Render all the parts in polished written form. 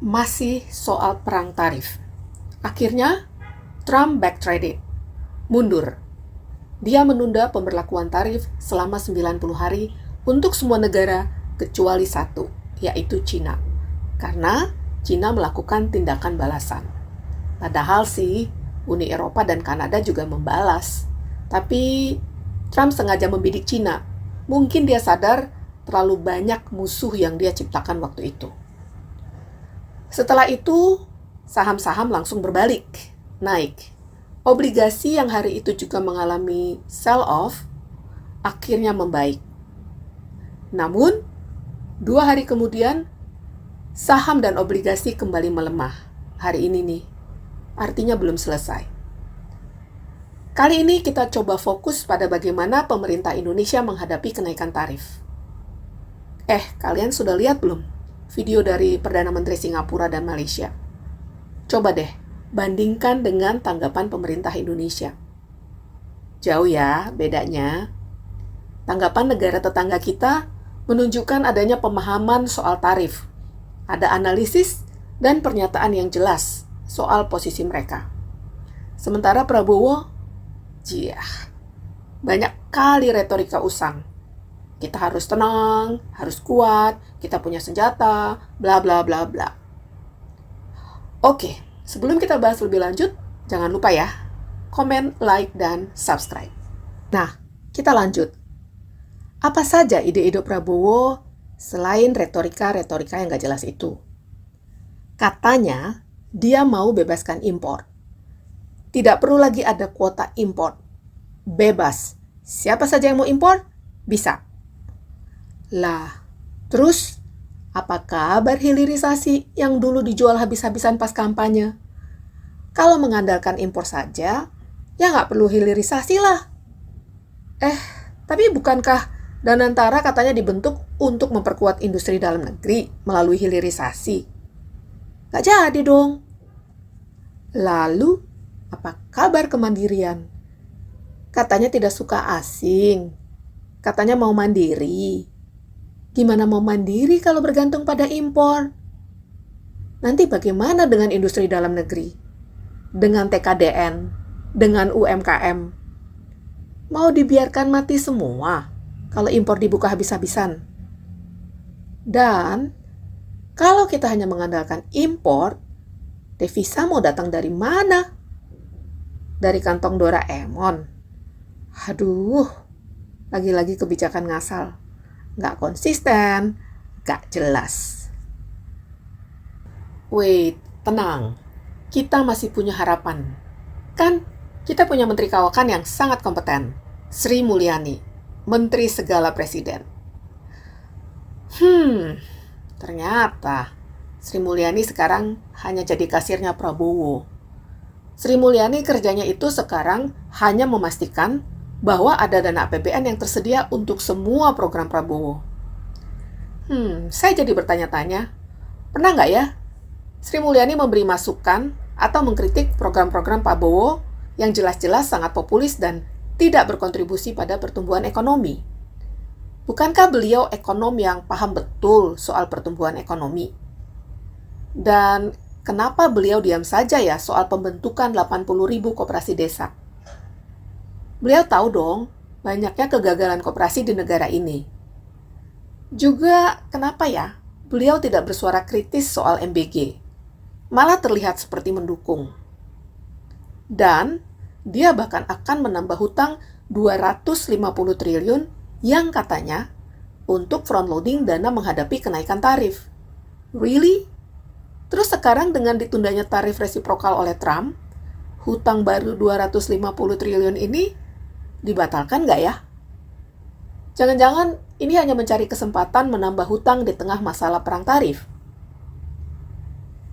masih soal perang tarif. Akhirnya, Trump backtracked, mundur. Dia menunda pemberlakuan tarif selama 90 hari untuk semua negara kecuali satu, yaitu Cina. Karena Cina melakukan tindakan balasan. Padahal sih, Uni Eropa dan Kanada juga membalas. Tapi Trump sengaja membidik Cina. Mungkin dia sadar terlalu banyak musuh yang dia ciptakan waktu itu. Setelah itu, saham-saham langsung berbalik, naik. Obligasi yang hari itu juga mengalami sell-off, akhirnya membaik. Namun, 2 hari kemudian, saham dan obligasi kembali melemah. Hari ini nih, artinya belum selesai. Kali ini kita coba fokus pada bagaimana pemerintah Indonesia menghadapi kenaikan tarif. Kalian sudah lihat belum video dari Perdana Menteri Singapura dan Malaysia? Coba deh, bandingkan dengan tanggapan pemerintah Indonesia. Jauh ya bedanya. Tanggapan negara tetangga kita menunjukkan adanya pemahaman soal tarif. Ada analisis dan pernyataan yang jelas soal posisi mereka. Sementara Prabowo, banyak kali retorika usang. Kita harus tenang, harus kuat, kita punya senjata, bla bla bla bla. Oke, sebelum kita bahas lebih lanjut, jangan lupa ya, komen, like, dan subscribe. Nah, kita lanjut. Apa saja ide-ide Prabowo selain retorika-retorika yang gak jelas itu? Katanya, dia mau bebaskan impor. Tidak perlu lagi ada kuota impor. Bebas. Siapa saja yang mau impor, bisa. Lah, terus apa kabar hilirisasi yang dulu dijual habis-habisan pas kampanye? Kalau mengandalkan impor saja, ya nggak perlu hilirisasi lah. Tapi bukankah Danantara katanya dibentuk untuk memperkuat industri dalam negeri melalui hilirisasi? Nggak jadi dong. Lalu, apa kabar kemandirian? Katanya tidak suka asing. Katanya mau mandiri. Gimana mau mandiri kalau bergantung pada impor? Nanti bagaimana dengan industri dalam negeri? Dengan TKDN? Dengan UMKM? Mau dibiarkan mati semua kalau impor dibuka habis-habisan? Dan kalau kita hanya mengandalkan impor, devisa mau datang dari mana? Dari kantong Doraemon? Aduh, lagi-lagi kebijakan ngasal. Nggak konsisten, nggak jelas. Wait, tenang. Kita masih punya harapan. Kan, kita punya Menteri Keuangan yang sangat kompeten. Sri Mulyani, Menteri Segala Presiden. Ternyata Sri Mulyani sekarang hanya jadi kasirnya Prabowo. Sri Mulyani kerjanya itu sekarang hanya memastikan bahwa ada dana APBN yang tersedia untuk semua program Prabowo. Saya jadi bertanya-tanya, pernah nggak ya Sri Mulyani memberi masukan atau mengkritik program-program Prabowo yang jelas-jelas sangat populis dan tidak berkontribusi pada pertumbuhan ekonomi? Bukankah beliau ekonom yang paham betul soal pertumbuhan ekonomi? Dan kenapa beliau diam saja ya soal pembentukan 80.000 koperasi desa? Beliau tahu dong, banyaknya kegagalan koperasi di negara ini. Juga, kenapa ya, beliau tidak bersuara kritis soal MBG? Malah terlihat seperti mendukung. Dan, dia bahkan akan menambah hutang 250 triliun yang katanya untuk front-loading dana menghadapi kenaikan tarif. Really? Terus sekarang dengan ditundanya tarif resiprokal oleh Trump, hutang baru 250 triliun ini dibatalkan nggak ya? Jangan-jangan ini hanya mencari kesempatan menambah hutang di tengah masalah perang tarif?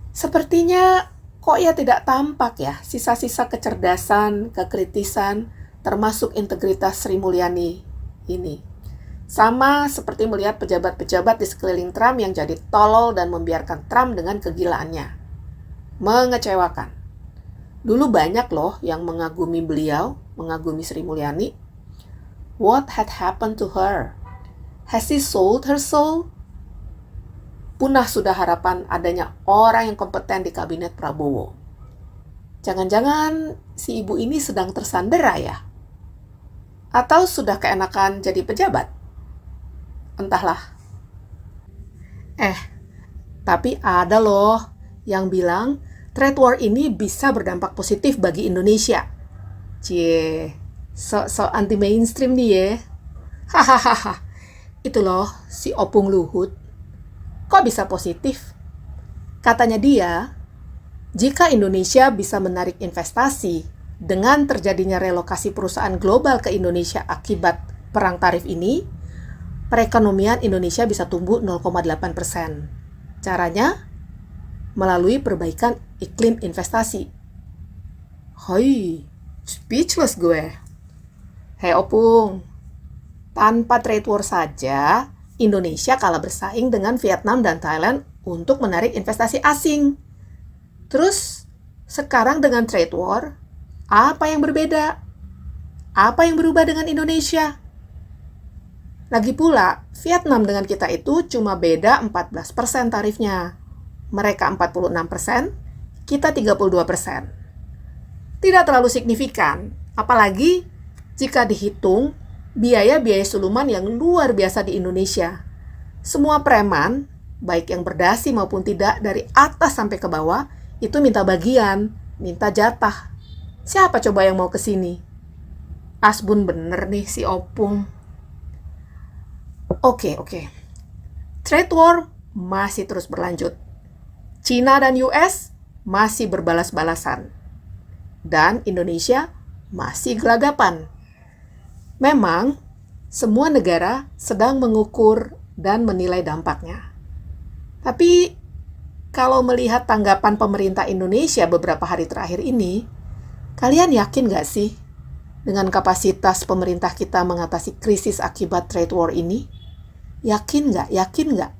Sepertinya kok ya tidak tampak ya sisa-sisa kecerdasan, kekritisan, termasuk integritas Sri Mulyani ini. Sama seperti melihat pejabat-pejabat di sekeliling Trump yang jadi tolol dan membiarkan Trump dengan kegilaannya. Mengecewakan. Dulu banyak loh yang mengagumi beliau, mengagumi Sri Mulyani. What had happened to her? Has she sold her soul? Punah sudah harapan adanya orang yang kompeten di kabinet Prabowo. Jangan-jangan si ibu ini sedang tersandera ya? Atau sudah keenakan jadi pejabat? Entahlah. Tapi ada loh yang bilang trade war ini bisa berdampak positif bagi Indonesia. Cie, so anti mainstream nih ya. Hahaha. Itu loh si Opung Luhut. Kok bisa positif? Katanya dia, jika Indonesia bisa menarik investasi dengan terjadinya relokasi perusahaan global ke Indonesia akibat perang tarif ini, perekonomian Indonesia bisa tumbuh 0,8%. Caranya melalui perbaikan iklim investasi. Hoi, speechless gue. Hei Opung, tanpa trade war saja, Indonesia kalah bersaing dengan Vietnam dan Thailand untuk menarik investasi asing. Terus, sekarang dengan trade war, apa yang berbeda? Apa yang berubah dengan Indonesia? Lagi pula, Vietnam dengan kita itu cuma beda 14% tarifnya. Mereka 46%, kita 32%. Tidak terlalu signifikan, apalagi jika dihitung biaya-biaya suluman yang luar biasa di Indonesia. Semua preman, baik yang berdasi maupun tidak, dari atas sampai ke bawah, itu minta bagian, minta jatah. Siapa coba yang mau ke sini? Asbun bener nih si Opung. Oke. Trade war masih terus berlanjut. China dan US masih berbalas-balasan. Dan Indonesia masih gelagapan. Memang, semua negara sedang mengukur dan menilai dampaknya. Tapi, kalau melihat tanggapan pemerintah Indonesia beberapa hari terakhir ini, kalian yakin gak sih dengan kapasitas pemerintah kita mengatasi krisis akibat trade war ini? Yakin gak?